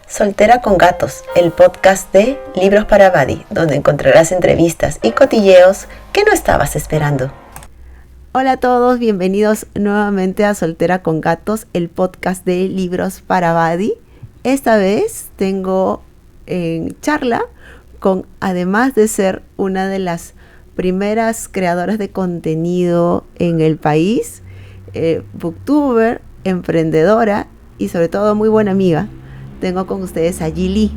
Soltera con Gatos, el podcast de Libros para Badi, donde encontrarás entrevistas y cotilleos que no estabas esperando. Hola a todos, bienvenidos nuevamente a Soltera con Gatos, el podcast de Libros para Badi. Esta vez tengo en charla con, además de ser una de las primeras creadoras de contenido en el país, booktuber, emprendedora y sobre todo muy buena amiga. Tengo con ustedes a Gili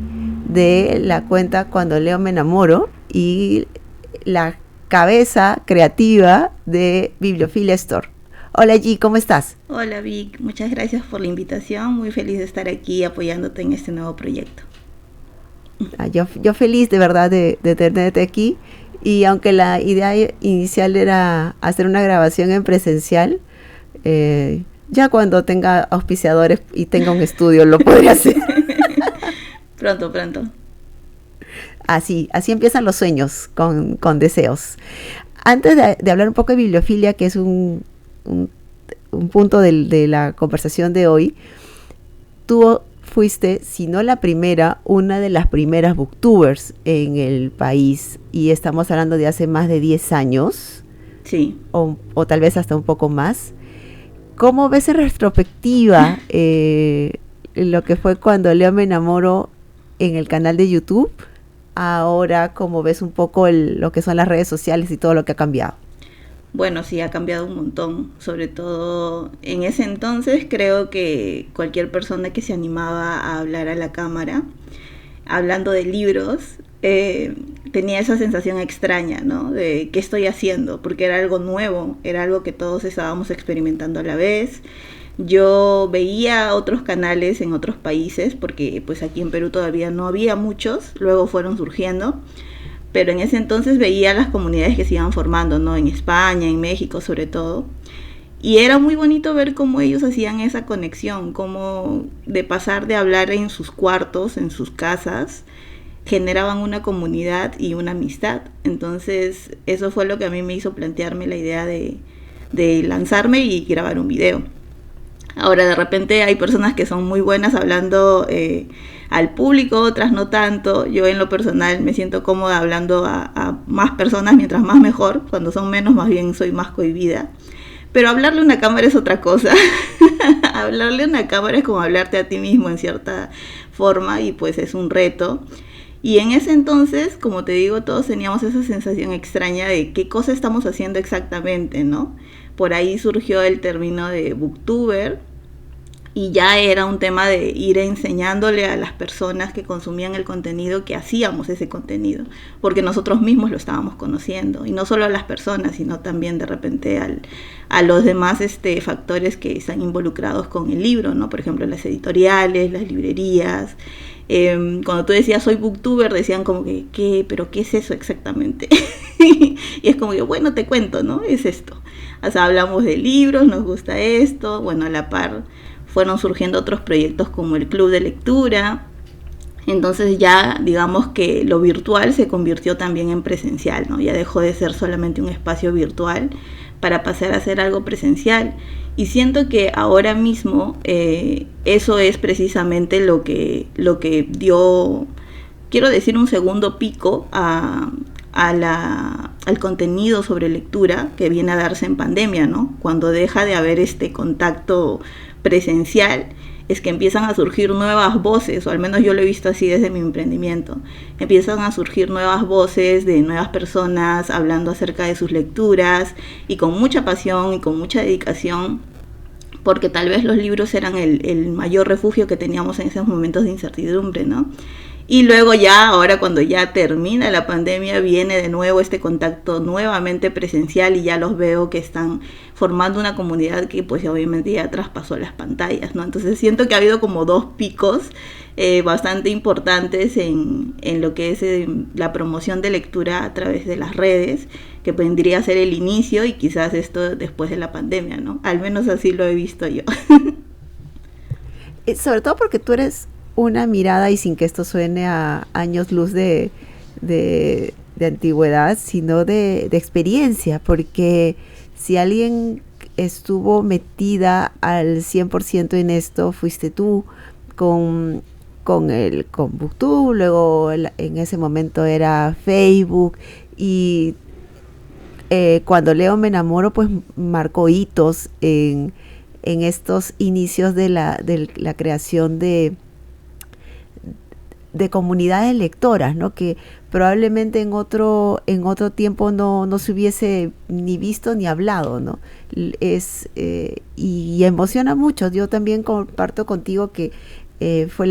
de la cuenta Cuando Leo Me Enamoro y la cabeza creativa de Bibliofilia Store. Hola G, ¿cómo estás? Hola Vic, muchas gracias por la invitación, muy feliz de estar aquí apoyándote en este nuevo proyecto. Yo feliz de verdad de tenerte aquí, y aunque la idea inicial era hacer una grabación en presencial, ya cuando tenga auspiciadores y tenga un estudio lo podré hacer. Pronto. Así empiezan los sueños con deseos. Antes de hablar un poco de bibliofilia, que es un punto de la conversación de hoy, tú fuiste, si no la primera, una de las primeras booktubers en el país, y estamos hablando de hace más de 10 años. Sí. O tal vez hasta un poco más. ¿Cómo ves en retrospectiva lo que fue Cuando Leo Me Enamoro en el canal de YouTube? Ahora, ¿cómo ves un poco lo que son las redes sociales y todo lo que ha cambiado? Bueno, sí, ha cambiado un montón. Sobre todo en ese entonces, creo que cualquier persona que se animaba a hablar a la cámara, hablando de libros, tenía esa sensación extraña, ¿no? De qué estoy haciendo, porque era algo nuevo, era algo que todos estábamos experimentando a la vez. Yo veía otros canales en otros países, porque pues aquí en Perú todavía no había muchos, luego fueron surgiendo, pero en ese entonces veía las comunidades que se iban formando, ¿no? En España, en México sobre todo. Y era muy bonito ver cómo ellos hacían esa conexión, cómo de pasar de hablar en sus cuartos, en sus casas, generaban una comunidad y una amistad. Entonces eso fue lo que a mí me hizo plantearme la idea de lanzarme y grabar un video. Ahora de repente hay personas que son muy buenas hablando al público, otras no tanto. Yo en lo personal me siento cómoda hablando a más personas, mientras más mejor. Cuando son menos, más bien soy más cohibida. Pero hablarle a una cámara es otra cosa. Hablarle a una cámara es como hablarte a ti mismo en cierta forma, y pues es un reto. Y en ese entonces, como te digo, todos teníamos esa sensación extraña de qué cosa estamos haciendo exactamente, ¿no? Por ahí surgió el término de booktuber, y ya era un tema de ir enseñándole a las personas que consumían el contenido que hacíamos ese contenido, porque nosotros mismos lo estábamos conociendo, y no solo a las personas, sino también de repente a los demás factores que están involucrados con el libro, ¿no? Por ejemplo, las editoriales, las librerías. Cuando tú decías soy booktuber, decían como que ¿pero qué es eso exactamente? Y es como que, bueno, te cuento, ¿no? Es esto. O sea, hablamos de libros, nos gusta esto. Bueno, a la par fueron surgiendo otros proyectos como el club de lectura. Entonces ya digamos que lo virtual se convirtió también en presencial, ¿no? Ya dejó de ser solamente un espacio virtual para pasar a ser algo presencial. Y siento que ahora mismo eso es precisamente lo que dio, quiero decir, un segundo pico al contenido sobre lectura que viene a darse en pandemia, ¿no? Cuando deja de haber este contacto presencial, es que empiezan a surgir nuevas voces, o al menos yo lo he visto así desde mi emprendimiento. Empiezan a surgir nuevas voces de nuevas personas hablando acerca de sus lecturas, y con mucha pasión y con mucha dedicación, porque tal vez los libros eran el mayor refugio que teníamos en esos momentos de incertidumbre, ¿no? Y luego ya, ahora cuando ya termina la pandemia, viene de nuevo este contacto nuevamente presencial, y ya los veo que están formando una comunidad que pues obviamente ya traspasó las pantallas, ¿no? Entonces siento que ha habido como dos picos bastante importantes en lo que es la promoción de lectura a través de las redes, que vendría a ser el inicio, y quizás esto después de la pandemia, ¿no? Al menos así lo he visto yo. Sobre todo porque tú eres una mirada, y sin que esto suene a años luz de antigüedad, sino de experiencia, porque si alguien estuvo metida al 100% en esto, fuiste tú, con con BookTube, luego en ese momento era Facebook, y cuando leo Me enamoro, pues marcó hitos en estos inicios de la creación de comunidades lectoras, ¿no? Que probablemente en otro tiempo no se hubiese ni visto ni hablado, ¿no? Y emociona mucho. Yo también comparto contigo que fue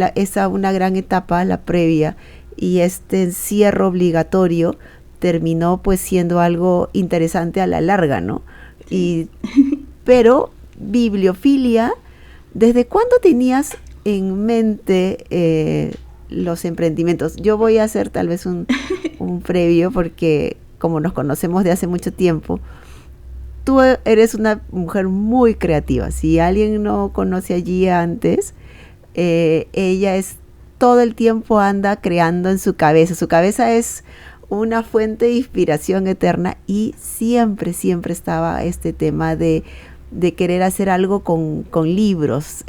una gran etapa, la previa, y este encierro obligatorio terminó pues siendo algo interesante a la larga, ¿no? Pero bibliofilia, ¿desde cuándo tenías en mente los emprendimientos? Yo voy a hacer tal vez un previo, porque como nos conocemos de hace mucho tiempo, tú eres una mujer muy creativa. Si alguien no conoce a Gia antes, ella todo el tiempo anda creando en su cabeza. Su cabeza es una fuente de inspiración eterna, y siempre estaba este tema de querer hacer algo con libros,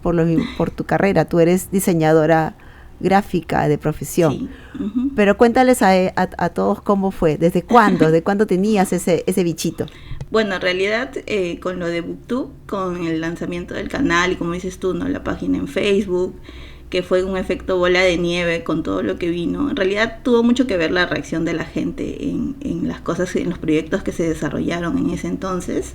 por tu carrera. Tú eres diseñadora gráfica de profesión. Sí. Uh-huh. Pero cuéntales a todos cómo fue, ¿de cuándo tenías ese bichito? Bueno, en realidad con lo de BookTube, con el lanzamiento del canal y como dices tú, ¿no? La página en Facebook, que fue un efecto bola de nieve con todo lo que vino. En realidad tuvo mucho que ver la reacción de la gente en las cosas, en los proyectos que se desarrollaron en ese entonces.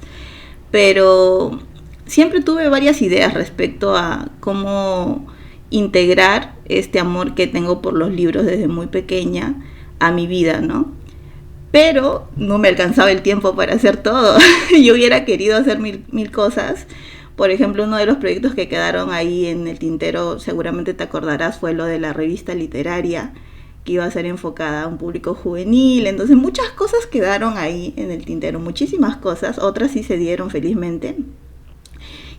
Pero siempre tuve varias ideas respecto a cómo integrar este amor que tengo por los libros desde muy pequeña a mi vida, ¿no? Pero no me alcanzaba el tiempo para hacer todo. Yo hubiera querido hacer mil cosas. Por ejemplo, uno de los proyectos que quedaron ahí en el tintero, seguramente te acordarás, fue lo de la revista literaria, que iba a ser enfocada a un público juvenil. Entonces muchas cosas quedaron ahí en el tintero, muchísimas cosas, otras sí se dieron felizmente.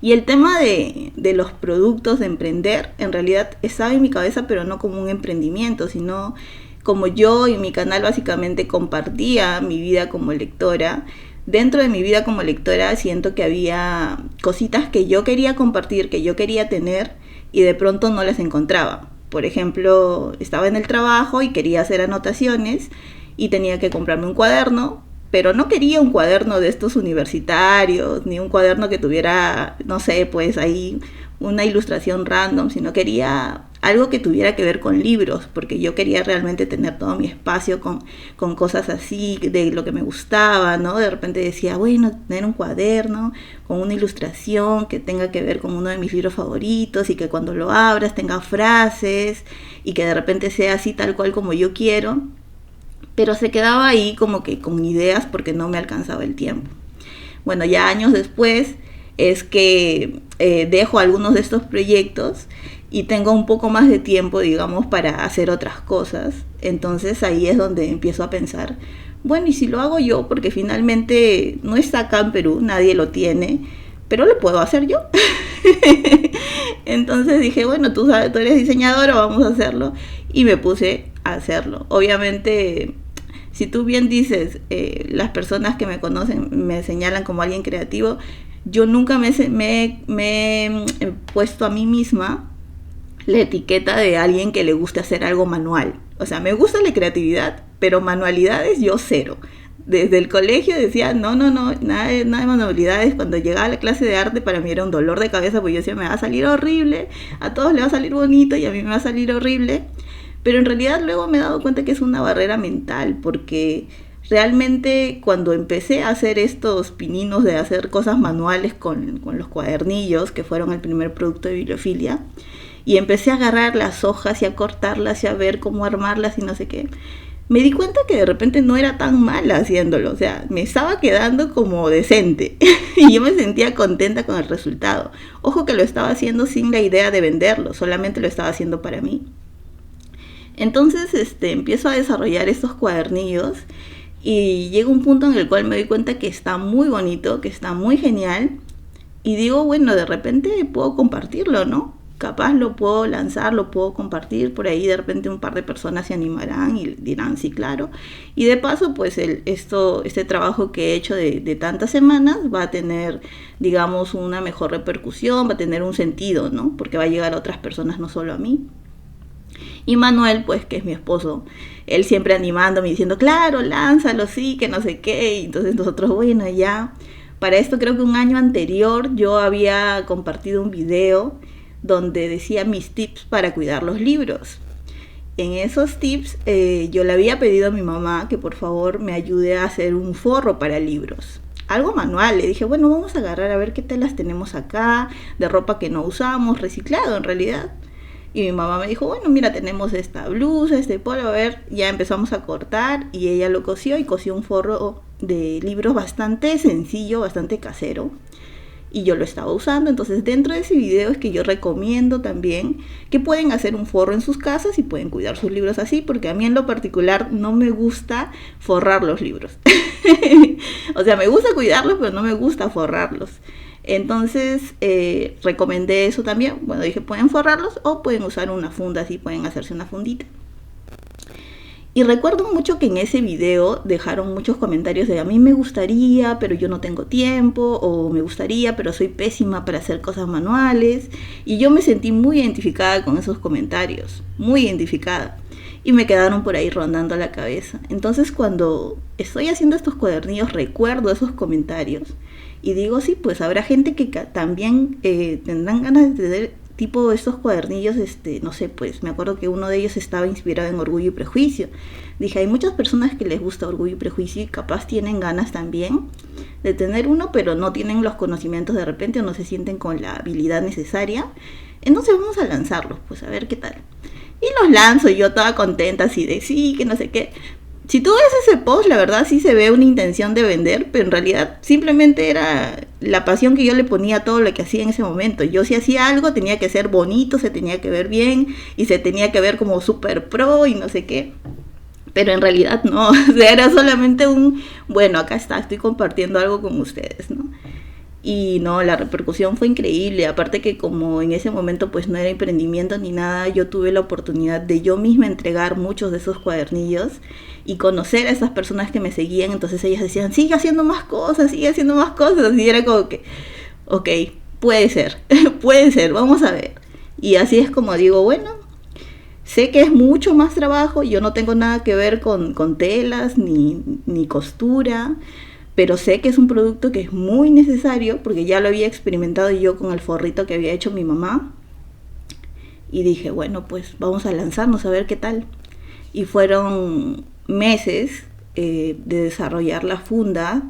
Y el tema de los productos, de emprender, en realidad estaba en mi cabeza, pero no como un emprendimiento, sino como yo y mi canal básicamente compartía mi vida como lectora. Dentro de mi vida como lectora siento que había cositas que yo quería compartir, que yo quería tener, y de pronto no las encontraba. Por ejemplo, estaba en el trabajo y quería hacer anotaciones y tenía que comprarme un cuaderno, pero no quería un cuaderno de estos universitarios, ni un cuaderno que tuviera, no sé, pues ahí una ilustración random, sino quería algo que tuviera que ver con libros, porque yo quería realmente tener todo mi espacio con cosas así, de lo que me gustaba, ¿no? De repente decía, bueno, tener un cuaderno con una ilustración que tenga que ver con uno de mis libros favoritos, y que cuando lo abras tenga frases, y que de repente sea así tal cual como yo quiero. Pero se quedaba ahí como que con ideas, porque no me alcanzaba el tiempo. Bueno, ya años después es que dejo algunos de estos proyectos y tengo un poco más de tiempo, digamos, para hacer otras cosas. Entonces ahí es donde empiezo a pensar, bueno, ¿y si lo hago yo? Porque finalmente no está acá en Perú, nadie lo tiene, pero lo puedo hacer yo. Entonces dije, bueno, tú eres diseñadora, vamos a hacerlo. Y me puse a hacerlo. Obviamente, si tú bien dices, las personas que me conocen me señalan como alguien creativo, yo nunca me he puesto a mí misma la etiqueta de alguien que le guste hacer algo manual. O sea, me gusta la creatividad, pero manualidades yo cero. Desde el colegio decía, no, nada de manualidades. Cuando llegaba a la clase de arte, para mí era un dolor de cabeza, porque yo decía, me va a salir horrible, a todos les va a salir bonito y a mí me va a salir horrible. Pero en realidad luego me he dado cuenta que es una barrera mental, porque realmente cuando empecé a hacer estos pininos de hacer cosas manuales con los cuadernillos, que fueron el primer producto de bibliofilia, y empecé a agarrar las hojas y a cortarlas y a ver cómo armarlas y no sé qué, me di cuenta que de repente no era tan mala haciéndolo. O sea, me estaba quedando como decente y yo me sentía contenta con el resultado. Ojo que lo estaba haciendo sin la idea de venderlo, solamente lo estaba haciendo para mí. Entonces empiezo a desarrollar estos cuadernillos y llega un punto en el cual me doy cuenta que está muy bonito, que está muy genial, y digo, bueno, de repente puedo compartirlo, ¿no? Capaz lo puedo lanzar, lo puedo compartir, por ahí de repente un par de personas se animarán y dirán, sí, claro. Y de paso, pues este trabajo que he hecho de tantas semanas va a tener, digamos, una mejor repercusión, va a tener un sentido, ¿no? Porque va a llegar a otras personas, no solo a mí. Y Manuel, pues, que es mi esposo, él siempre animándome, diciendo, claro, lánzalo, sí, que no sé qué. Y entonces nosotros, bueno, ya. Para esto creo que un año anterior yo había compartido un video donde decía mis tips para cuidar los libros. En esos tips yo le había pedido a mi mamá que por favor me ayude a hacer un forro para libros. Algo manual, le dije, bueno, vamos a agarrar a ver qué telas tenemos acá, de ropa que no usamos, reciclado en realidad. Y mi mamá me dijo, bueno, mira, tenemos esta blusa, este polo, a ver, ya empezamos a cortar y ella lo cosió y cosió un forro de libros bastante sencillo, bastante casero. Y yo lo estaba usando, entonces dentro de ese video es que yo recomiendo también que pueden hacer un forro en sus casas y pueden cuidar sus libros así, porque a mí en lo particular no me gusta forrar los libros. O sea, me gusta cuidarlos, pero no me gusta forrarlos. Entonces recomendé eso también. Bueno, dije, pueden forrarlos o pueden usar una funda, así pueden hacerse una fundita. Y recuerdo mucho que en ese video dejaron muchos comentarios de a mí me gustaría, pero yo no tengo tiempo, o me gustaría, pero soy pésima para hacer cosas manuales. Y yo me sentí muy identificada con esos comentarios, muy identificada. Y me quedaron por ahí rondando la cabeza. Entonces cuando estoy haciendo estos cuadernillos recuerdo esos comentarios y digo, sí, pues habrá gente que también tendrán ganas de tener tipo estos cuadernillos, no sé, pues me acuerdo que uno de ellos estaba inspirado en Orgullo y Prejuicio. Dije, hay muchas personas que les gusta Orgullo y Prejuicio y capaz tienen ganas también de tener uno, pero no tienen los conocimientos de repente o no se sienten con la habilidad necesaria. Entonces vamos a lanzarlos, pues a ver qué tal. Y los lanzo y yo toda contenta así de sí, que no sé qué. Si tú ves ese post, la verdad sí se ve una intención de vender, pero en realidad simplemente era la pasión que yo le ponía a todo lo que hacía en ese momento. Yo si hacía algo tenía que ser bonito, se tenía que ver bien y se tenía que ver como super pro y no sé qué. Pero en realidad no, o sea, era solamente bueno, acá está, estoy compartiendo algo con ustedes, ¿no? Y no, la repercusión fue increíble, aparte que como en ese momento pues no era emprendimiento ni nada, yo tuve la oportunidad de yo misma entregar muchos de esos cuadernillos y conocer a esas personas que me seguían, entonces ellas decían, sigue haciendo más cosas, y era como que, ok, puede ser, vamos a ver. Y así es como digo, bueno, sé que es mucho más trabajo, yo no tengo nada que ver con telas ni costura, pero sé que es un producto que es muy necesario porque ya lo había experimentado yo con el forrito que había hecho mi mamá. Y dije, bueno, pues vamos a lanzarnos a ver qué tal. Y fueron meses de desarrollar la funda.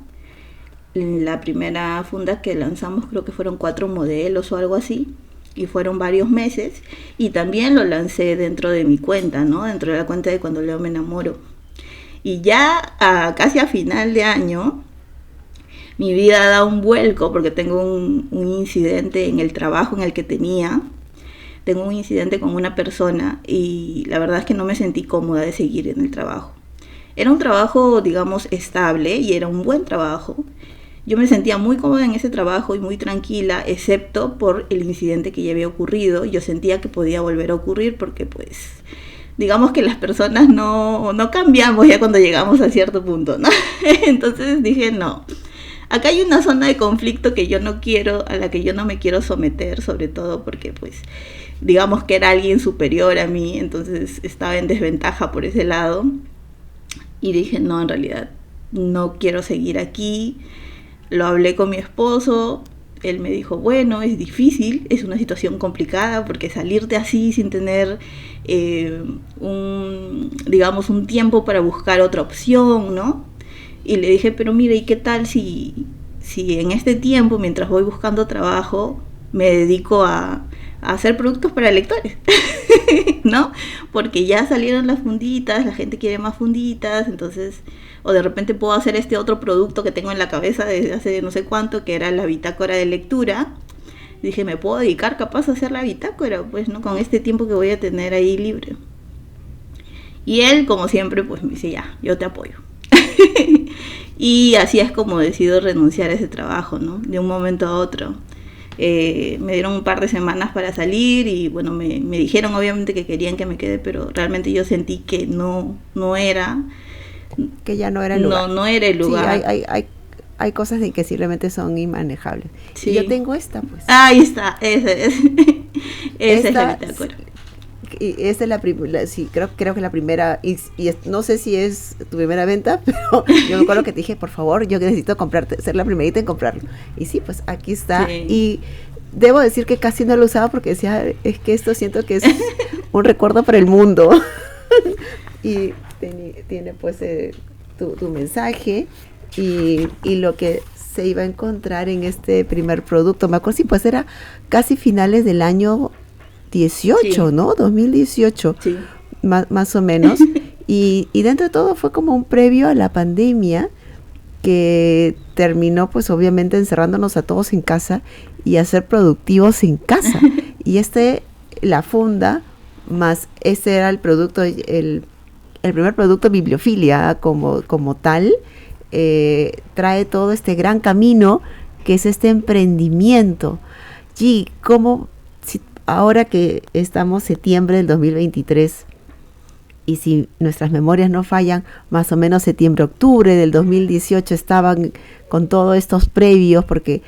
La primera funda que lanzamos creo que fueron 4 modelos o algo así. Y fueron varios meses. Y también lo lancé dentro de mi cuenta, ¿no? Dentro de la cuenta de Cuando Leo Me Enamoro. Y ya casi a final de año, mi vida da un vuelco porque tengo un incidente en el trabajo en el que tenía. Tengo un incidente con una persona y la verdad es que no me sentí cómoda de seguir en el trabajo. Era un trabajo, digamos, estable y era un buen trabajo. Yo me sentía muy cómoda en ese trabajo y muy tranquila, excepto por el incidente que ya había ocurrido. Yo sentía que podía volver a ocurrir porque, pues, digamos que las personas no cambiamos ya cuando llegamos a cierto punto, ¿no? Entonces dije, no. Acá hay una zona de conflicto que yo no quiero, a la que yo no me quiero someter, sobre todo porque, pues, digamos que era alguien superior a mí, entonces estaba en desventaja por ese lado. Y dije, no, en realidad no quiero seguir aquí. Lo hablé con mi esposo, él me dijo, bueno, es difícil, es una situación complicada porque salirte así sin tener un tiempo para buscar otra opción, ¿no? Y le dije, pero mira, ¿y qué tal si en este tiempo, mientras voy buscando trabajo, me dedico a hacer productos para lectores? ¿No? Porque ya salieron las funditas, la gente quiere más funditas, entonces, o de repente puedo hacer este otro producto que tengo en la cabeza desde hace no sé cuánto, que era la bitácora de lectura. Dije, me puedo dedicar capaz a hacer la bitácora, pues, ¿no? Con este tiempo que voy a tener ahí libre. Y él, como siempre, pues me dice, ya, yo te apoyo. Y así es como decido renunciar a ese trabajo, ¿no? De un momento a otro. Me dieron un par de semanas para salir y bueno, me dijeron obviamente que querían que me quede, pero realmente yo sentí que no era. Que ya no era el lugar. No era el lugar. Sí, hay cosas que simplemente son inmanejables. Sí. Y yo tengo esta, pues. Ahí está, esa es la bitácora. y esta es sí, creo que la primera, no sé si es tu primera venta, pero yo me acuerdo que te dije, por favor, yo necesito comprarte, ser la primerita en comprarlo. Y sí, pues aquí está. Sí. Y debo decir que casi no lo usaba porque decía, es que esto siento que es un recuerdo para el mundo. Y tiene pues tu mensaje y lo que se iba a encontrar en este primer producto. Me acuerdo, sí, pues era casi finales del año 18, sí. ¿No? 2018, sí. Más o menos. Y dentro de todo fue como un previo a la pandemia que terminó pues obviamente encerrándonos a todos en casa y a ser productivos en casa. Y la funda, más este era el producto, el primer producto Bibliofilia como tal, trae todo este gran camino que es este emprendimiento. Y como ahora que estamos septiembre del 2023 y si nuestras memorias no fallan, más o menos septiembre-octubre del 2018 estaban con todos estos previos, porque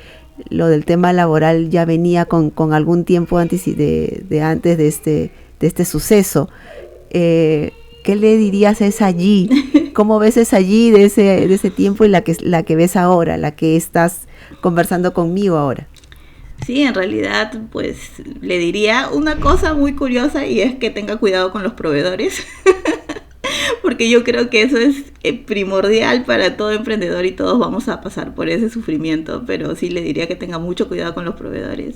lo del tema laboral ya venía con algún tiempo antes antes de este suceso. ¿Qué le dirías a esa allí? ¿Cómo ves esa allí de ese tiempo y la que ves ahora, la que estás conversando conmigo ahora? Sí, en realidad, pues le diría una cosa muy curiosa y es que tenga cuidado con los proveedores, porque yo creo que eso es primordial para todo emprendedor y todos vamos a pasar por ese sufrimiento, pero sí le diría que tenga mucho cuidado con los proveedores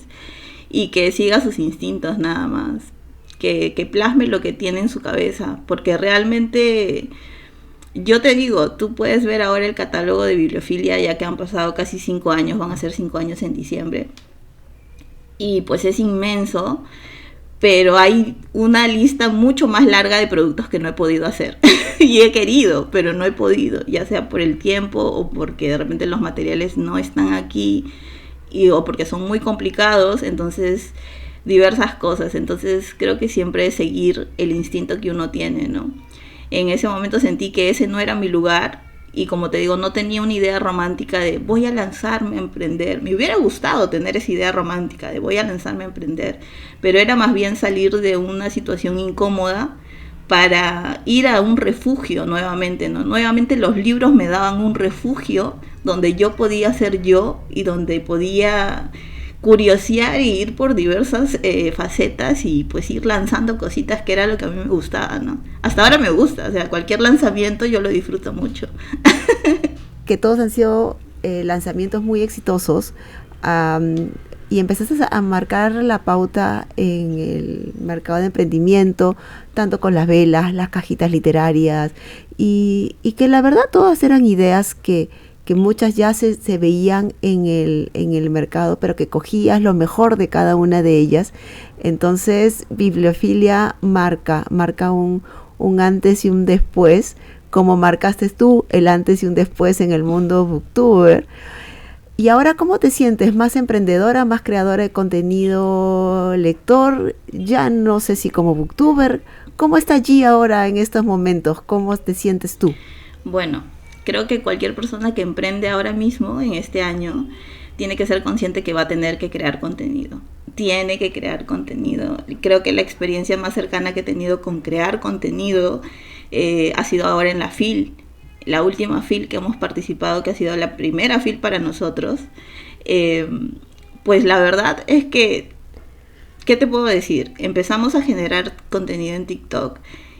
y que siga sus instintos nada más, que plasme lo que tiene en su cabeza, porque realmente... Yo te digo, tú puedes ver ahora el catálogo de Bibliofilia, ya que han pasado casi 5 años, van a ser 5 años en diciembre. Y pues es inmenso, pero hay una lista mucho más larga de productos que no he podido hacer. Y he querido, pero no he podido, ya sea por el tiempo o porque de repente los materiales no están aquí o porque son muy complicados, entonces diversas cosas. Entonces creo que siempre es seguir el instinto que uno tiene, ¿no? En ese momento sentí que ese no era mi lugar y como te digo, no tenía una idea romántica de voy a lanzarme a emprender. Me hubiera gustado tener esa idea romántica de voy a lanzarme a emprender, pero era más bien salir de una situación incómoda para ir a un refugio nuevamente, ¿no? Nuevamente los libros me daban un refugio donde yo podía ser yo y donde podía curiosear y ir por diversas facetas y pues ir lanzando cositas que era lo que a mí me gustaba, ¿no? Hasta ahora me gusta, o sea, cualquier lanzamiento yo lo disfruto mucho. Que todos han sido lanzamientos muy exitosos y empezaste a marcar la pauta en el mercado de emprendimiento, tanto con las velas, las cajitas literarias y que la verdad todas eran ideas que muchas ya se veían en el mercado, pero que cogías lo mejor de cada una de ellas. Entonces, Bibliofilia marca un antes y un después, como marcaste tú el antes y un después en el mundo booktuber. Y ahora, ¿cómo te sientes? ¿Más emprendedora, más creadora de contenido, lector? Ya no sé si como booktuber. ¿Cómo está allí ahora en estos momentos? ¿Cómo te sientes tú? Bueno, creo que cualquier persona que emprende ahora mismo, en este año, tiene que ser consciente que va a tener que crear contenido. Tiene que crear contenido. Creo que la experiencia más cercana que he tenido con crear contenido ha sido ahora en la FIL. La última FIL que hemos participado, que ha sido la primera FIL para nosotros. Pues la verdad es que, ¿qué te puedo decir? Empezamos a generar contenido en TikTok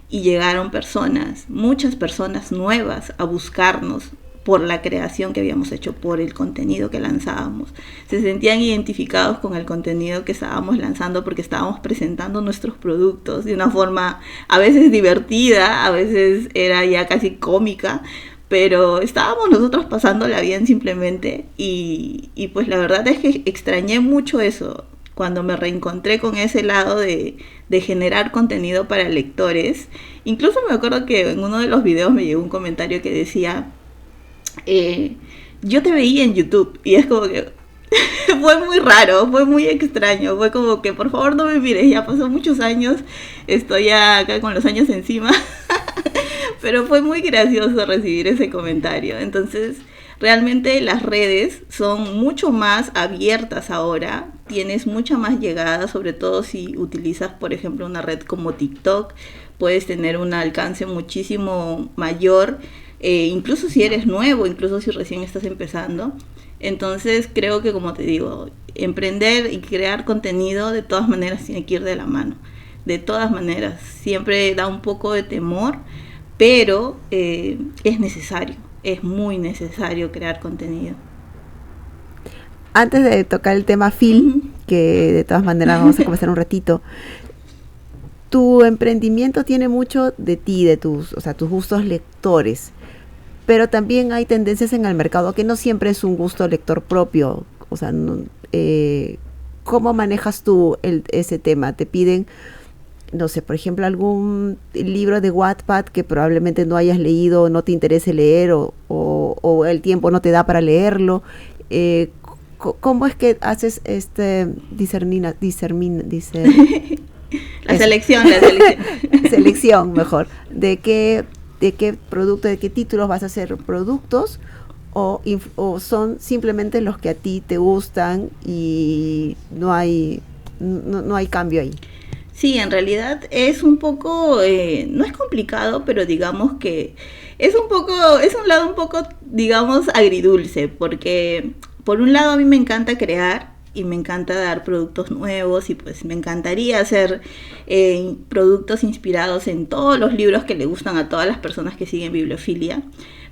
y llegaron personas, muchas personas nuevas a buscarnos por la creación que habíamos hecho, por el contenido que lanzábamos. Se sentían identificados con el contenido que estábamos lanzando porque estábamos presentando nuestros productos de una forma a veces divertida, a veces era ya casi cómica, pero estábamos nosotros pasándola bien simplemente y pues la verdad es que extrañé mucho eso. Cuando me reencontré con ese lado de generar contenido para lectores. Incluso me acuerdo que en uno de los videos me llegó un comentario que decía, yo te veía en YouTube, y es como que fue muy raro, fue muy extraño, fue como que por favor no me mires, ya pasó muchos años, estoy ya acá con los años encima, pero fue muy gracioso recibir ese comentario. Entonces realmente las redes son mucho más abiertas ahora, tienes mucha más llegada, sobre todo si utilizas, por ejemplo, una red como TikTok, puedes tener un alcance muchísimo mayor, incluso si eres nuevo, incluso si recién estás empezando. Entonces creo que, como te digo, emprender y crear contenido de todas maneras tiene que ir de la mano. De todas maneras, siempre da un poco de temor, pero es necesario, es muy necesario crear contenido. Antes de tocar el tema Phil, que de todas maneras vamos a conversar un ratito, tu emprendimiento tiene mucho de ti, de tus gustos lectores, pero también hay tendencias en el mercado que no siempre es un gusto lector propio. O sea, ¿cómo manejas tú ese tema? ¿Te piden, no sé, por ejemplo, algún libro de Wattpad que probablemente no hayas leído, no te interese leer o el tiempo no te da para leerlo? ¿Cómo es que haces selección mejor de qué producto, de qué títulos vas a hacer productos o son simplemente los que a ti te gustan y no hay cambio ahí? Sí, en realidad es un poco, no es complicado, pero digamos que es un lado un poco, digamos, agridulce, porque por un lado a mí me encanta crear y me encanta dar productos nuevos y pues me encantaría hacer productos inspirados en todos los libros que le gustan a todas las personas que siguen Bibliofilia,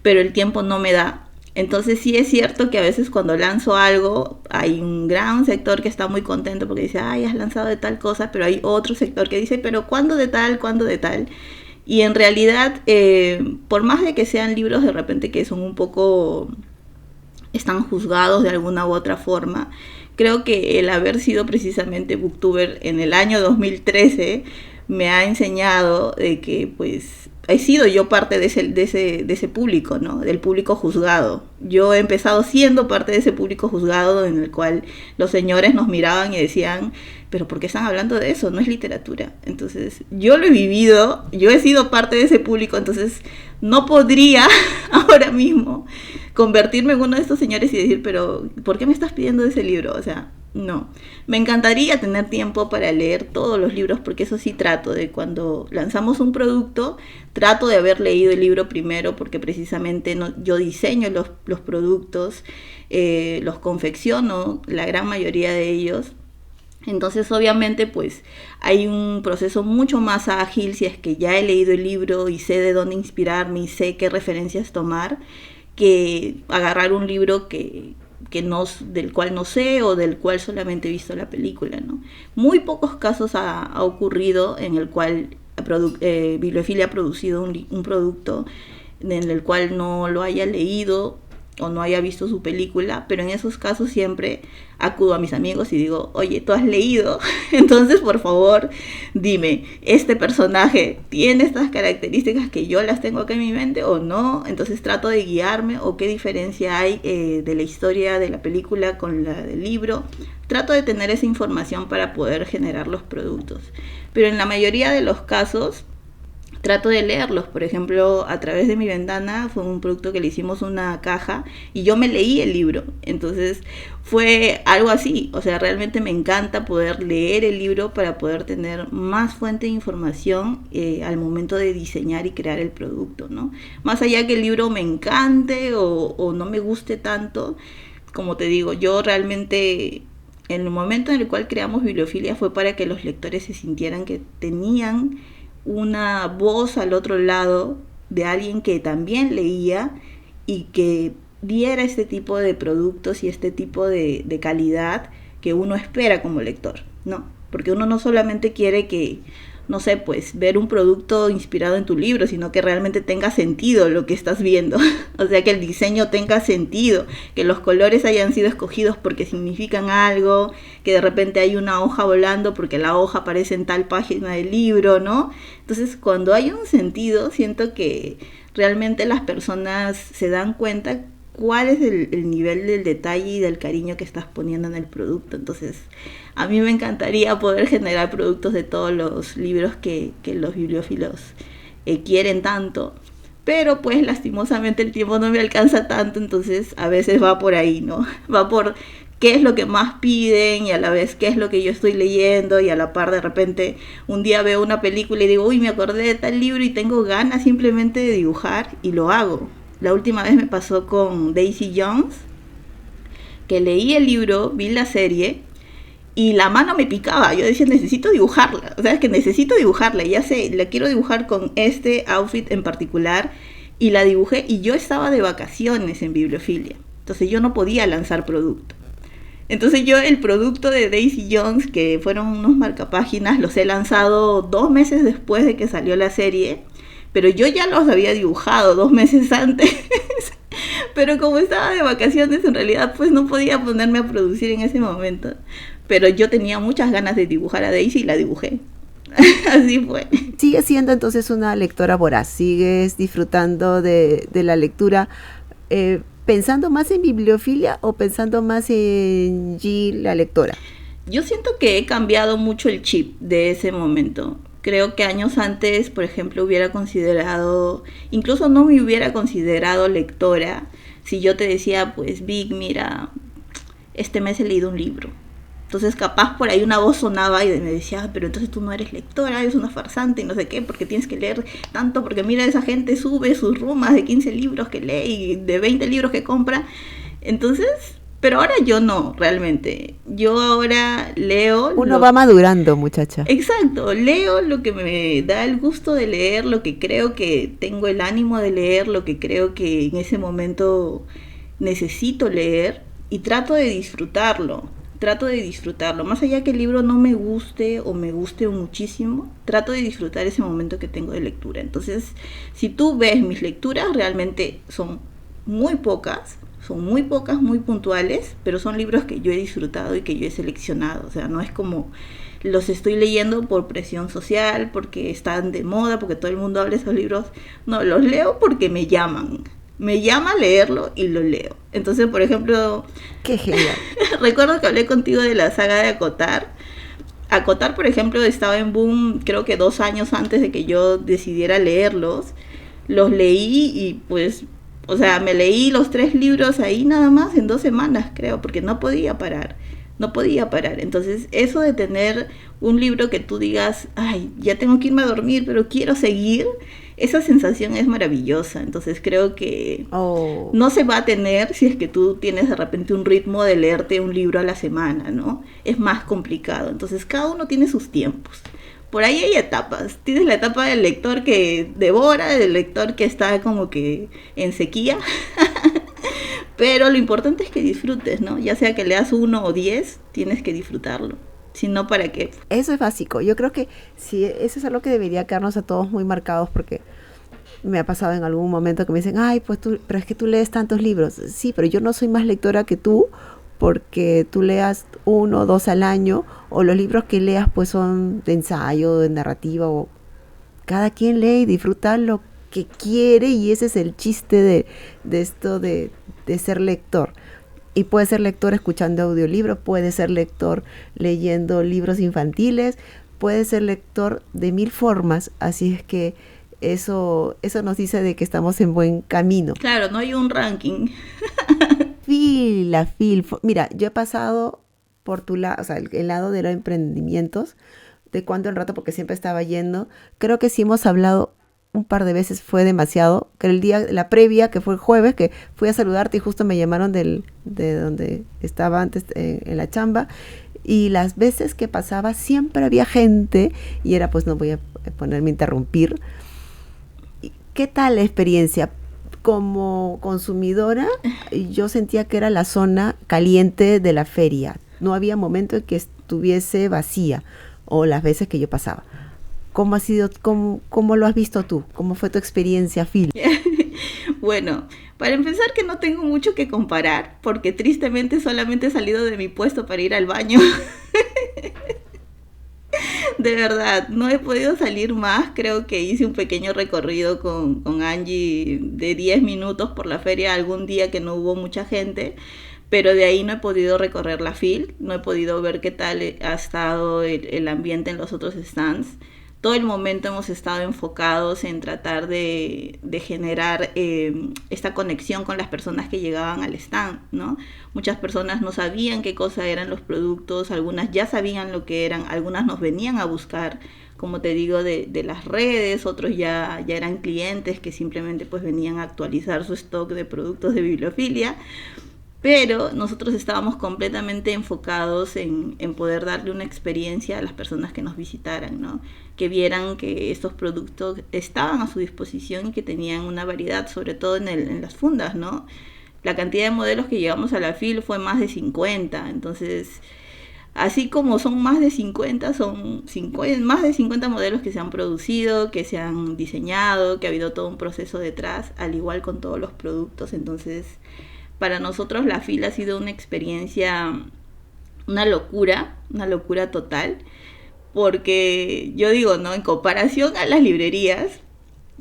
pero el tiempo no me da. Entonces sí es cierto que a veces cuando lanzo algo hay un gran sector que está muy contento porque dice, ay, has lanzado de tal cosa, pero hay otro sector que dice, pero ¿cuándo de tal? ¿Cuándo de tal? Y en realidad, por más de que sean libros de repente que son un poco, están juzgados de alguna u otra forma, creo que el haber sido precisamente booktuber en el año 2013 me ha enseñado de que pues he sido yo parte de ese público, ¿no? Del público juzgado. Yo he empezado siendo parte de ese público juzgado en el cual los señores nos miraban y decían, pero ¿por qué están hablando de eso? No es literatura. Entonces, yo lo he vivido, yo he sido parte de ese público, entonces no podría ahora mismo convertirme en uno de estos señores y decir, pero ¿por qué me estás pidiendo ese libro? O sea, no. Me encantaría tener tiempo para leer todos los libros, porque eso sí trato de cuando lanzamos un producto, trato de haber leído el libro primero, porque precisamente yo diseño los productos, los confecciono, la gran mayoría de ellos. Entonces obviamente pues hay un proceso mucho más ágil si es que ya he leído el libro y sé de dónde inspirarme y sé qué referencias tomar, que agarrar un libro del cual no sé o del cual solamente he visto la película, ¿no? Muy pocos casos ha ocurrido en el cual Bibliofilia ha producido un producto en el cual no lo haya leído o no haya visto su película, pero en esos casos siempre acudo a mis amigos y digo, oye, ¿tú has leído? Entonces, por favor, dime, ¿este personaje tiene estas características que yo las tengo acá en mi mente o no? Entonces trato de guiarme, o qué diferencia hay de la historia de la película con la del libro. Trato de tener esa información para poder generar los productos. Pero en la mayoría de los casos trato de leerlos. Por ejemplo, A través de mi ventana fue un producto que le hicimos una caja y yo me leí el libro. Entonces fue algo así. O sea, realmente me encanta poder leer el libro para poder tener más fuente de información al momento de diseñar y crear el producto, ¿no? Más allá que el libro me encante o no me guste tanto, como te digo, yo realmente en el momento en el cual creamos Bibliofilia fue para que los lectores se sintieran que tenían una voz al otro lado de alguien que también leía y que diera este tipo de productos y este tipo de calidad que uno espera como lector, ¿no? Porque uno no solamente quiere que, no sé, pues ver un producto inspirado en tu libro, sino que realmente tenga sentido lo que estás viendo. O sea, que el diseño tenga sentido, que los colores hayan sido escogidos porque significan algo, que de repente hay una hoja volando porque la hoja aparece en tal página del libro, ¿no? Entonces, cuando hay un sentido, siento que realmente las personas se dan cuenta cuál es el nivel del detalle y del cariño que estás poniendo en el producto. Entonces, a mí me encantaría poder generar productos de todos los libros que los bibliófilos quieren tanto, pero pues lastimosamente el tiempo no me alcanza tanto, entonces a veces va por ahí, ¿no? Va por qué es lo que más piden y a la vez qué es lo que yo estoy leyendo, y a la par de repente un día veo una película y digo, uy, me acordé de tal libro y tengo ganas simplemente de dibujar y lo hago. La última vez me pasó con Daisy Jones, que leí el libro, vi la serie y la mano me picaba. Yo decía, necesito dibujarla. O sea, es que necesito dibujarla. Ya sé, la quiero dibujar con este outfit en particular. Y la dibujé y yo estaba de vacaciones en Bibliofilia. Entonces yo no podía lanzar producto. Entonces yo el producto de Daisy Jones, que fueron unos marcapáginas, los he lanzado 2 meses después de que salió la serie. Pero yo ya los había dibujado 2 meses antes. Pero como estaba de vacaciones, en realidad pues no podía ponerme a producir en ese momento. Pero yo tenía muchas ganas de dibujar a Daisy y la dibujé. Así fue. ¿Sigues siendo entonces una lectora voraz? ¿Sigues disfrutando de la lectura pensando más en bibliofilia o pensando más en G, la lectora? Yo siento que he cambiado mucho el chip de ese momento. Creo que años antes, por ejemplo, hubiera considerado, incluso no me hubiera considerado lectora, si yo te decía, pues, Vic, mira, este mes he leído un libro. Entonces capaz por ahí una voz sonaba y me decía, pero entonces tú no eres lectora, eres una farsante y no sé qué, porque tienes que leer tanto, porque mira, esa gente sube sus rumas de 15 libros que lee y de 20 libros que compra. Entonces, pero ahora yo no, realmente. Yo ahora leo... Uno va madurando, muchacha. Exacto, leo lo que me da el gusto de leer, lo que creo que tengo el ánimo de leer, lo que creo que en ese momento necesito leer, y trato de disfrutarlo, más allá que el libro no me guste o me guste muchísimo, trato de disfrutar ese momento que tengo de lectura. Entonces, si tú ves mis lecturas, realmente son muy pocas, muy puntuales, pero son libros que yo he disfrutado y que yo he seleccionado. O sea, no es como los estoy leyendo por presión social, porque están de moda, porque todo el mundo habla de esos libros. No, los leo porque me llaman. Me llama a leerlo y lo leo. Entonces, por ejemplo... ¡Qué genial! Recuerdo que hablé contigo de la saga de Acotar. Acotar, por ejemplo, estaba en boom, creo que 2 años antes de que yo decidiera leerlos. Los leí y pues... O sea, me leí los 3 libros ahí nada más en 2 semanas, creo, porque no podía parar. Entonces, eso de tener un libro que tú digas, ay, ya tengo que irme a dormir, pero quiero seguir, esa sensación es maravillosa. Entonces, creo que no se va a tener si es que tú tienes de repente un ritmo de leerte un libro a la semana, ¿no? Es más complicado. Entonces, cada uno tiene sus tiempos. Por ahí hay etapas. Tienes la etapa del lector que devora, del lector que está como que en sequía. Pero lo importante es que disfrutes, ¿no? Ya sea que leas 1 o 10, tienes que disfrutarlo. Si no, ¿para qué? Eso es básico. Yo creo que sí, eso es algo que debería quedarnos a todos muy marcados, porque me ha pasado en algún momento que me dicen, ay, pues pero es que tú lees tantos libros. Sí, pero yo no soy más lectora que tú, porque tú leas 1 o 2 al año, o los libros que leas pues son de ensayo, de narrativa, o cada quien lee y disfruta lo que quiere, y ese es el chiste de esto de ser lector. Y puede ser lector escuchando audiolibros, puede ser lector leyendo libros infantiles, puede ser lector de 1000 formas, así es que eso nos dice de que estamos en buen camino. Claro, no hay un ranking. Mira, yo he pasado por tu lado, o sea, el lado de los emprendimientos, de cuando en rato, porque siempre estaba yendo. Creo que sí hemos hablado un par de veces, fue demasiado, que el día, la previa, que fue el jueves, que fui a saludarte y justo me llamaron de donde estaba antes en la chamba, y las veces que pasaba siempre había gente, y era pues no voy a ponerme a interrumpir. ¿Qué tal la experiencia? Como consumidora, yo sentía que era la zona caliente de la feria, no había momento en que estuviese vacía, o las veces que yo pasaba. ¿Cómo ha sido, cómo lo has visto tú? ¿Cómo fue tu experiencia, Phil? Bueno, para empezar, que no tengo mucho que comparar, porque tristemente solamente he salido de mi puesto para ir al baño. De verdad, no he podido salir más. Creo que hice un pequeño recorrido con Angie de 10 minutos por la feria algún día que no hubo mucha gente, pero de ahí no he podido recorrer la FIL, no he podido ver qué tal ha estado el ambiente en los otros stands. todo el momento hemos estado enfocados en tratar de generar esta conexión con las personas que llegaban al stand, ¿no? Muchas personas no sabían qué cosa eran los productos, algunas ya sabían lo que eran, algunas nos venían a buscar, como te digo, de las redes, otros ya eran clientes que simplemente pues venían a actualizar su stock de productos de bibliofilia. Pero nosotros estábamos completamente enfocados en poder darle una experiencia a las personas que nos visitaran, ¿no? Que vieran que estos productos estaban a su disposición y que tenían una variedad, sobre todo en las fundas, ¿no? La cantidad de modelos que llevamos a la FIL fue más de 50, entonces, así como son más de 50, son más de 50 modelos que se han producido, que se han diseñado, que ha habido todo un proceso detrás, al igual con todos los productos. Entonces, para nosotros la FIL ha sido una experiencia, una locura total, porque yo digo, ¿no? En comparación a las librerías,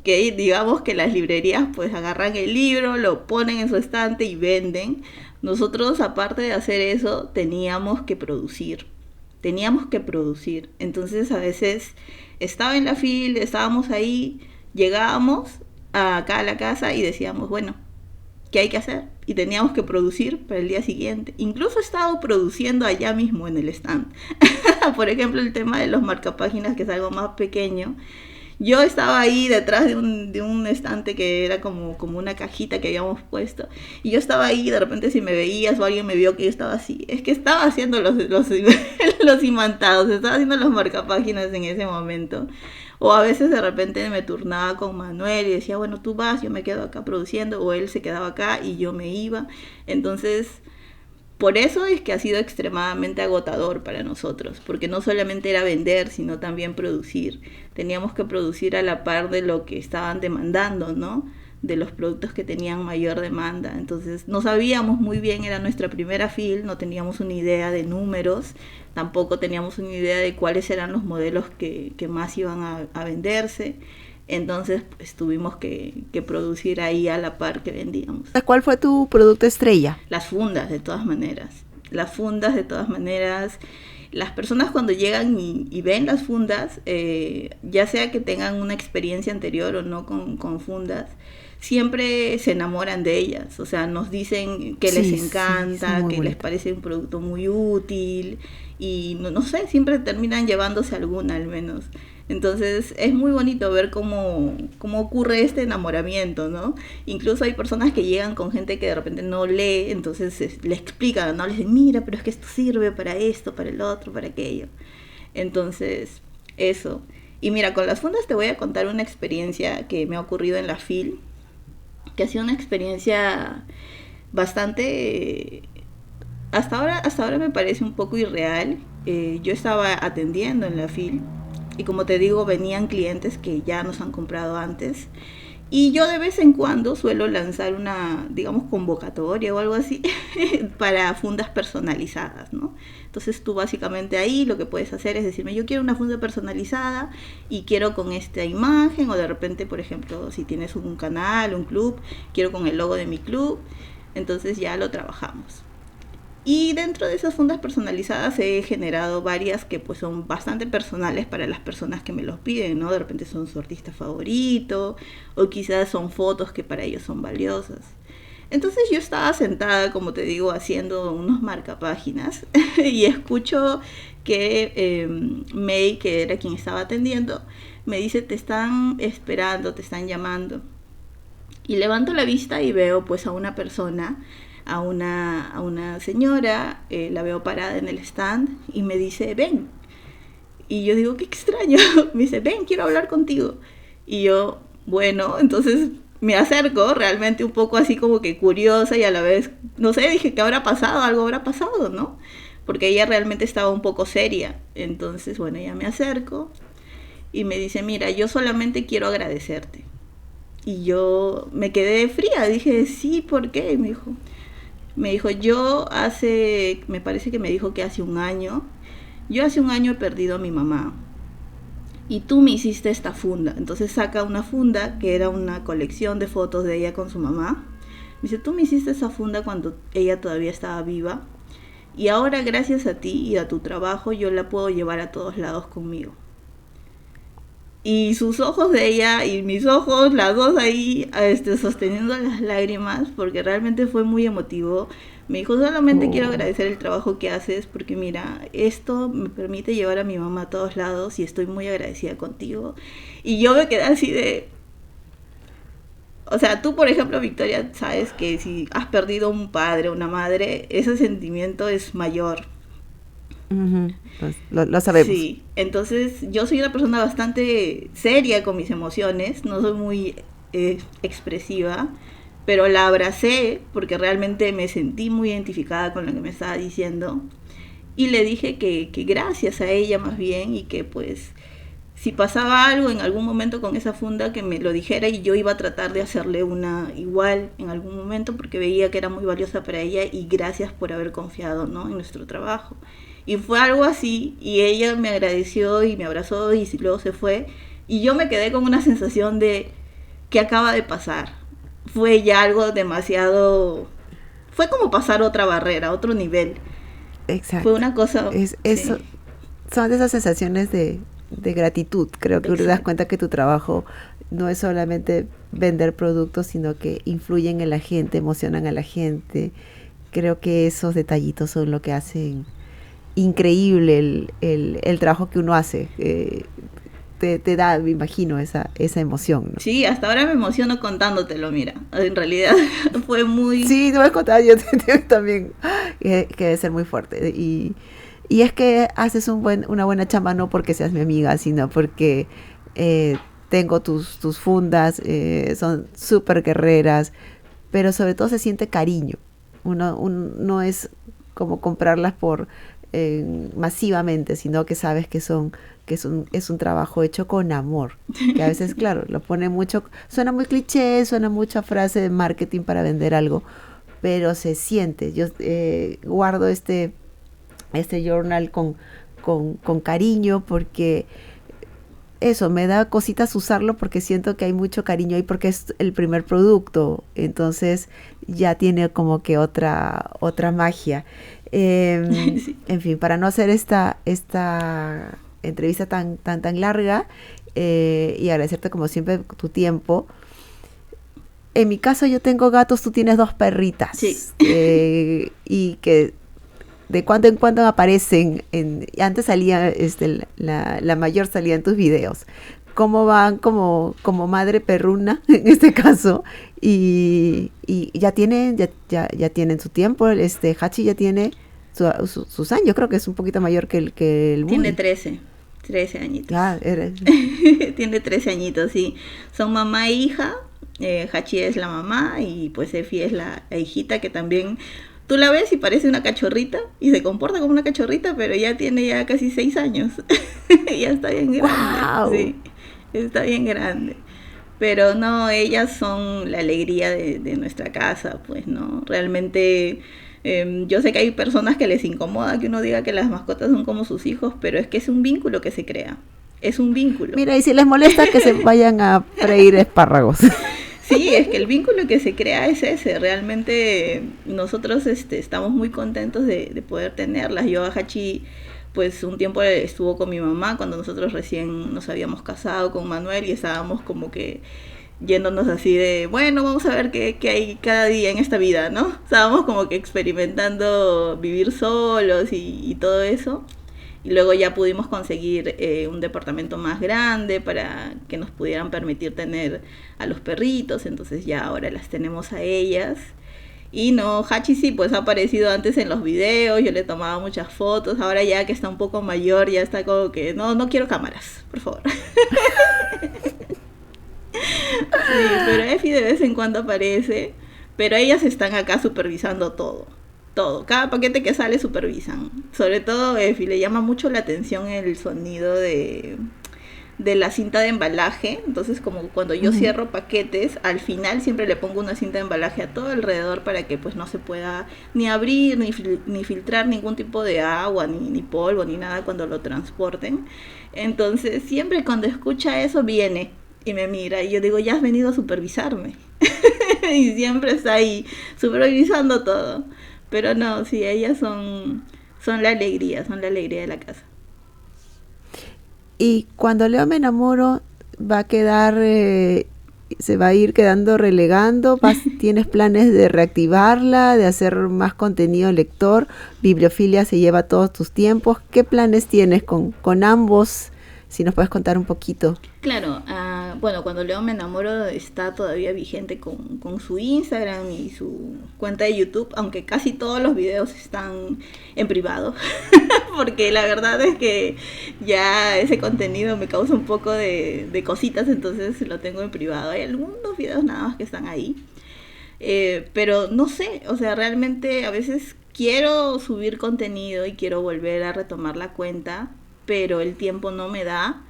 que digamos que las librerías pues agarran el libro, lo ponen en su estante y venden, nosotros aparte de hacer eso teníamos que producir. Entonces a veces estaba en la FIL, estábamos ahí, llegábamos acá a la casa y decíamos, bueno, ¿qué hay que hacer? Y teníamos que producir para el día siguiente. Incluso he estado produciendo allá mismo en el stand. Por ejemplo, el tema de los marcapáginas, que es algo más pequeño. Yo estaba ahí detrás de un estante que era como una cajita que habíamos puesto. Y yo estaba ahí, de repente si me veías o alguien me vio que yo estaba así. Es que estaba haciendo los imantados, estaba haciendo los marcapáginas en ese momento. O a veces de repente me turnaba con Manuel y decía, bueno, tú vas, yo me quedo acá produciendo, o él se quedaba acá y yo me iba. Entonces, por eso es que ha sido extremadamente agotador para nosotros, porque no solamente era vender, sino también producir. Teníamos que producir a la par de lo que estaban demandando, ¿no? De los productos que tenían mayor demanda. Entonces no sabíamos muy bien, era nuestra primera FIL, no teníamos una idea de números, tampoco teníamos una idea de cuáles eran los modelos que más iban a venderse. Entonces pues tuvimos que producir ahí a la par que vendíamos. ¿Cuál fue tu producto estrella? Las fundas, de todas maneras. Las personas cuando llegan y ven las fundas, ya sea que tengan una experiencia anterior o no con fundas, siempre se enamoran de ellas. O sea, nos dicen que les encanta, que les parece un producto muy útil y no sé, siempre terminan llevándose alguna al menos. Entonces es muy bonito ver cómo ocurre este enamoramiento, ¿no? Incluso hay personas que llegan con gente que de repente no lee, entonces le explican, ¿no? Les dicen, mira, pero es que esto sirve para esto, para el otro, para aquello. Entonces, eso. Y mira, con las fundas te voy a contar una experiencia que me ha ocurrido en la FIL, que ha sido una experiencia bastante... Hasta ahora me parece un poco irreal. Yo estaba atendiendo en la FIL, y como te digo, venían clientes que ya nos han comprado antes. Y yo de vez en cuando suelo lanzar una, digamos, convocatoria o algo así para fundas personalizadas, ¿no? Entonces tú básicamente ahí lo que puedes hacer es decirme, yo quiero una funda personalizada y quiero con esta imagen, o de repente, por ejemplo, si tienes un canal, un club, quiero con el logo de mi club. Entonces ya lo trabajamos. Y dentro de esas fundas personalizadas he generado varias que pues son bastante personales para las personas que me los piden, ¿no? De repente son su artista favorito, o quizás son fotos que para ellos son valiosas. Entonces yo estaba sentada, como te digo, haciendo unos marcapáginas y escucho que May, que era quien estaba atendiendo, me dice, te están esperando, te están llamando. Y levanto la vista y veo pues a una persona, a una señora, la veo parada en el stand y me dice, ven. Y yo digo, qué extraño. Me dice, ven, quiero hablar contigo. Y yo, bueno, entonces me acerco, realmente un poco así como que curiosa y a la vez, no sé, dije, ¿qué habrá pasado? Algo habrá pasado, ¿no? Porque ella realmente estaba un poco seria. Entonces, bueno, ya me acerco y me dice, mira, yo solamente quiero agradecerte. Y yo me quedé fría, dije, sí, ¿por qué? Me dijo, me parece que me dijo que hace un año he perdido a mi mamá. Y tú me hiciste esta funda. Entonces saca una funda que era una colección de fotos de ella con su mamá. Me dice, tú me hiciste esa funda cuando ella todavía estaba viva. Y ahora gracias a ti y a tu trabajo yo la puedo llevar a todos lados conmigo. Y sus ojos de ella y mis ojos, las dos ahí, sosteniendo las lágrimas, porque realmente fue muy emotivo. Me dijo, solamente quiero agradecer el trabajo que haces, porque mira, esto me permite llevar a mi mamá a todos lados y estoy muy agradecida contigo. Y yo me quedé así de... O sea, tú, por ejemplo, Victoria, sabes que si has perdido un padre o una madre, ese sentimiento es mayor. Pues, lo sabemos. Sí, entonces yo soy una persona bastante seria con mis emociones, no soy muy expresiva, pero la abracé porque realmente me sentí muy identificada con lo que me estaba diciendo y le dije que gracias a ella más bien y que pues si pasaba algo en algún momento con esa funda que me lo dijera y yo iba a tratar de hacerle una igual en algún momento porque veía que era muy valiosa para ella y gracias por haber confiado, ¿no?, en nuestro trabajo. Y fue algo así, y ella me agradeció y me abrazó y luego se fue. Y yo me quedé con una sensación de que acaba de pasar. Fue ya algo demasiado... Fue como pasar otra barrera, otro nivel. Exacto. Fue una cosa... Eso, sí. son de esas sensaciones de gratitud. Creo que te das cuenta que tu trabajo no es solamente vender productos, sino que influyen en la gente, emocionan a la gente. Creo que esos detallitos son lo que hacen increíble el trabajo que uno hace. Te da, me imagino, esa emoción, ¿no? Sí, hasta ahora me emociono contándotelo, mira. En realidad fue muy... Sí, te voy a contar, yo también, que debe ser muy fuerte. Y es que haces una buena chamba no porque seas mi amiga, sino porque tengo tus fundas, son súper guerreras, pero sobre todo se siente cariño. No es como comprarlas por masivamente, sino que sabes que es un trabajo hecho con amor, que a veces, claro, lo pone mucho, suena muy cliché, suena mucha frase de marketing para vender algo, pero se siente. Yo guardo este journal con cariño porque eso, me da cositas usarlo porque siento que hay mucho cariño ahí porque es el primer producto, entonces ya tiene como que otra magia. Sí. En fin, para no hacer esta entrevista tan larga y agradecerte como siempre tu tiempo. En mi caso yo tengo gatos, tú tienes 2 perritas. Sí. Y que de cuando en cuando aparecen, antes salía, la mayor salía en tus videos. ¿Cómo van como madre perruna en este caso? Y ya tienen su tiempo. Hachi ya tiene sus años, creo que es un poquito mayor que el Tiene Moody. 13 añitos. Tiene 13 añitos, sí. Son mamá e hija. Hachi es la mamá y pues Efi es la hijita que también... Tú la ves y parece una cachorrita y se comporta como una cachorrita, pero ya tiene ya casi 6 años. Ya está bien grande. ¡Wow! Sí, está bien grande. Pero no, ellas son la alegría de nuestra casa, pues, ¿no? Realmente yo sé que hay personas que les incomoda que uno diga que las mascotas son como sus hijos, pero es que es un vínculo que se crea. Es un vínculo. Mira, y si les molesta que se vayan a freír espárragos. Sí, es que el vínculo que se crea es ese. Realmente nosotros estamos muy contentos de poder tenerlas. Yo a Hachi, pues un tiempo estuvo con mi mamá cuando nosotros recién nos habíamos casado con Manuel y estábamos como que yéndonos así de, bueno, vamos a ver qué hay cada día en esta vida, ¿no? Estábamos como que experimentando vivir solos y todo eso. Y luego ya pudimos conseguir un departamento más grande para que nos pudieran permitir tener a los perritos, entonces ya ahora las tenemos a ellas. Y no, Hachi sí, pues ha aparecido antes en los videos, yo le tomaba muchas fotos, ahora ya que está un poco mayor, ya está como que, no quiero cámaras, por favor. Sí, pero Efi de vez en cuando aparece, pero ellas están acá supervisando todo. Cada paquete que sale supervisan. Sobre todo Efi, le llama mucho la atención el sonido de la cinta de embalaje. Entonces como cuando yo cierro paquetes, al final siempre le pongo una cinta de embalaje a todo alrededor para que pues no se pueda ni abrir ni filtrar ningún tipo de agua, ni polvo, ni nada cuando lo transporten. Entonces siempre cuando escucha eso viene y me mira y yo digo, ya has venido a supervisarme. Y siempre está ahí supervisando todo. Pero no, sí, ellas son la alegría de la casa. Y cuando leo Me Enamoro, va a quedar, se va a ir quedando relegando? ¿Tienes planes de reactivarla, de hacer más contenido lector? Bibliofilia se lleva todos tus tiempos. ¿Qué planes tienes con ambos? Si nos puedes contar un poquito. Claro, bueno, Cuando Leo Me Enamoro está todavía vigente con su Instagram y su cuenta de YouTube, aunque casi todos los videos están en privado, porque la verdad es que ya ese contenido me causa un poco de cositas, entonces lo tengo en privado. Hay algunos videos nada más que están ahí, pero no sé, o sea, realmente a veces quiero subir contenido y quiero volver a retomar la cuenta, pero el tiempo no me da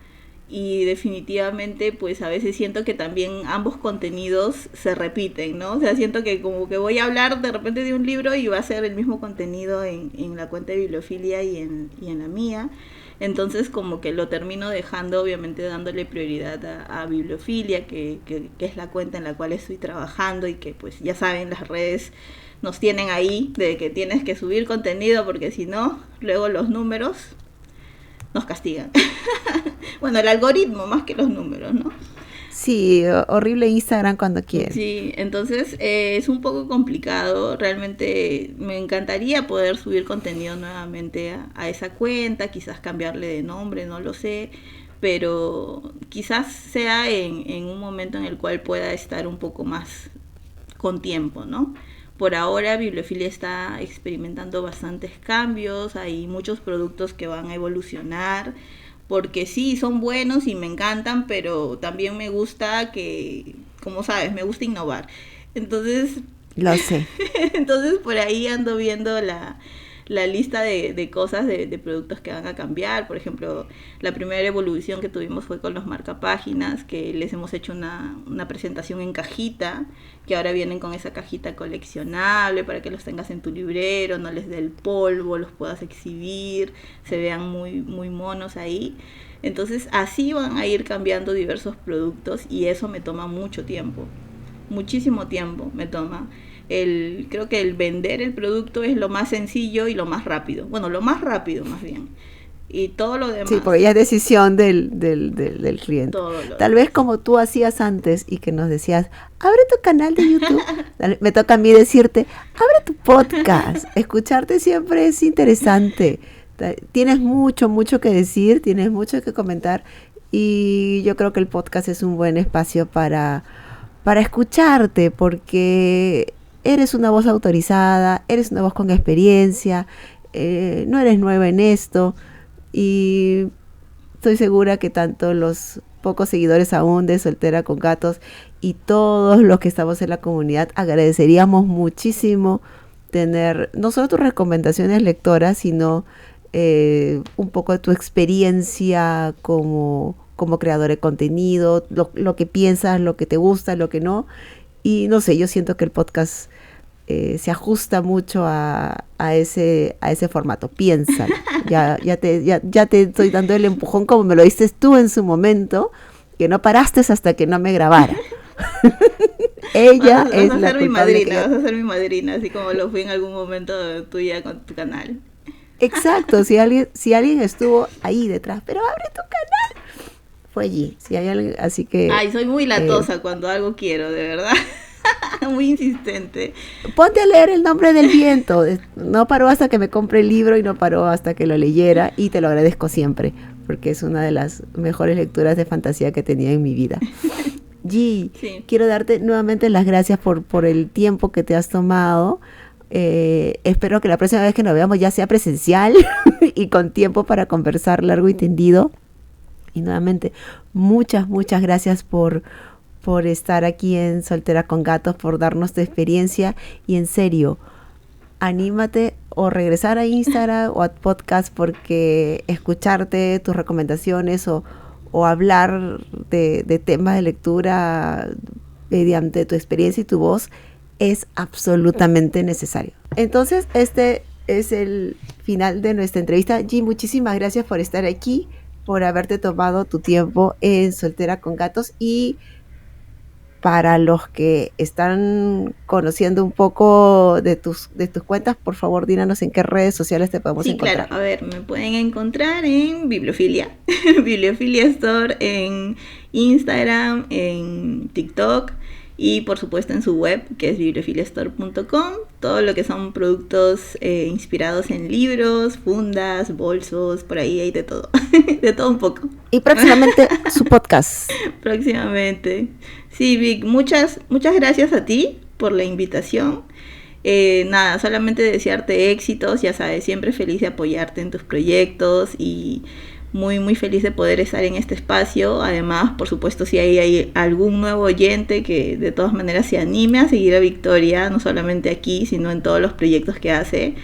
y definitivamente pues a veces siento que también ambos contenidos se repiten, ¿no? O sea, siento que como que voy a hablar de repente de un libro y va a ser el mismo contenido en la cuenta de Bibliofilia y en la mía. Entonces como que lo termino dejando, obviamente dándole prioridad a Bibliofilia, que es la cuenta en la cual estoy trabajando y que pues ya saben, las redes nos tienen ahí de que tienes que subir contenido porque si no, luego los números nos castigan. Bueno, el algoritmo más que los números, ¿no? Sí, horrible Instagram cuando quiere. Sí, entonces es un poco complicado. Realmente me encantaría poder subir contenido nuevamente a esa cuenta, quizás cambiarle de nombre, no lo sé, pero quizás sea en un momento en el cual pueda estar un poco más con tiempo, ¿no? Por ahora Bibliofilia está experimentando bastantes cambios, hay muchos productos que van a evolucionar, porque sí, son buenos y me encantan, pero también me gusta que, como sabes, me gusta innovar. Entonces, lo sé. Entonces por ahí ando viendo la lista de cosas, de productos que van a cambiar. Por ejemplo, la primera evolución que tuvimos fue con los marcapáginas, que les hemos hecho una presentación en cajita, que ahora vienen con esa cajita coleccionable para que los tengas en tu librero, no les dé el polvo, los puedas exhibir, se vean muy, muy monos ahí. Entonces así van a ir cambiando diversos productos y eso me toma mucho tiempo, muchísimo tiempo me toma. Creo que el vender el producto es lo más sencillo y lo más rápido. Bueno, lo más rápido más bien. Y todo lo demás. Sí, porque ya es decisión del cliente. Tal vez como tú hacías antes y que nos decías, abre tu canal de YouTube. Me toca a mí decirte, abre tu podcast. Escucharte siempre es interesante. Tienes mucho, mucho que decir, tienes mucho que comentar y yo creo que el podcast es un buen espacio para escucharte porque eres una voz autorizada, eres una voz con experiencia, no eres nueva en esto y estoy segura que tanto los pocos seguidores aún de Soltera con Gatos y todos los que estamos en la comunidad agradeceríamos muchísimo tener no solo tus recomendaciones lectoras, sino un poco de tu experiencia como creador de contenido, lo que piensas, lo que te gusta, lo que no. Y no sé, yo siento que el podcast se ajusta mucho a ese formato. Piénsalo. Ya te estoy dando el empujón como me lo dices tú en su momento, que no paraste hasta que no me grabara. Ella es la culpable. Vas a ser mi madrina, así como lo fui en algún momento tuya con tu canal. Exacto, si alguien estuvo ahí detrás, pero abre tu canal. Fue allí, si hay alguien, así que... Ay, soy muy latosa cuando algo quiero, de verdad. Muy insistente. Ponte a leer El Nombre del Viento. No paró hasta que me compré el libro y no paró hasta que lo leyera y te lo agradezco siempre, porque es una de las mejores lecturas de fantasía que he tenido en mi vida. G, sí. Quiero darte nuevamente las gracias por el tiempo que te has tomado. Espero que la próxima vez que nos veamos ya sea presencial y con tiempo para conversar largo y tendido. Y nuevamente, muchas gracias por estar aquí en Soltera con Gatos, por darnos tu experiencia. Y en serio, anímate o regresar a Instagram o a podcast, porque escucharte tus recomendaciones o hablar de temas de lectura mediante tu experiencia y tu voz es absolutamente necesario. Entonces, este es el final de nuestra entrevista. G, muchísimas gracias por estar aquí, por haberte tomado tu tiempo en Soltera con Gatos y para los que están conociendo un poco de tus cuentas, por favor, díganos en qué redes sociales te podemos encontrar. Claro, a ver, me pueden encontrar en Bibliofilia, Bibliofilia Store en Instagram, en TikTok y por supuesto en su web, que es bibliofiliastore.com, todo lo que son productos inspirados en libros, fundas, bolsos, por ahí hay de todo, de todo un poco. Y próximamente su podcast. Próximamente. Sí, Vic, muchas gracias a ti por la invitación. Nada, solamente desearte éxitos, ya sabes, siempre feliz de apoyarte en tus proyectos y muy feliz de poder estar en este espacio. Además, por supuesto, si hay algún nuevo oyente que de todas maneras se anime a seguir a Victoria, no solamente aquí, sino en todos los proyectos que hace,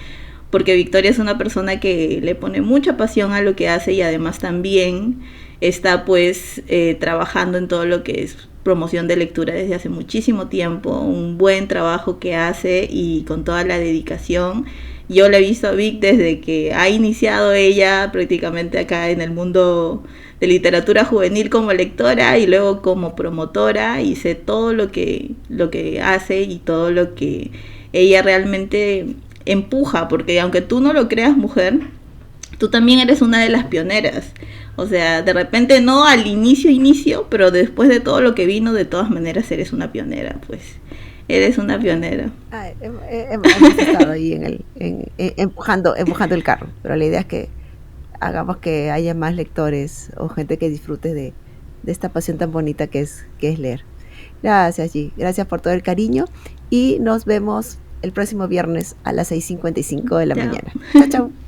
porque Victoria es una persona que le pone mucha pasión a lo que hace y además también está pues trabajando en todo lo que es promoción de lectura desde hace muchísimo tiempo, un buen trabajo que hace y con toda la dedicación. Yo la he visto a Vic desde que ha iniciado ella prácticamente acá en el mundo de literatura juvenil como lectora y luego como promotora, y sé todo lo que hace y todo lo que ella realmente empuja, porque aunque tú no lo creas, mujer, tú también eres una de las pioneras. O sea, de repente no al inicio, pero después de todo lo que vino, de todas maneras eres una pionera, pues. Eres una pionera. Hemos estado ahí empujando el carro, pero la idea es que hagamos que haya más lectores o gente que disfrute de esta pasión tan bonita que es leer. Gracias, G. Gracias por todo el cariño y nos vemos el próximo viernes a las 6:55 de la mañana. Chao, chao.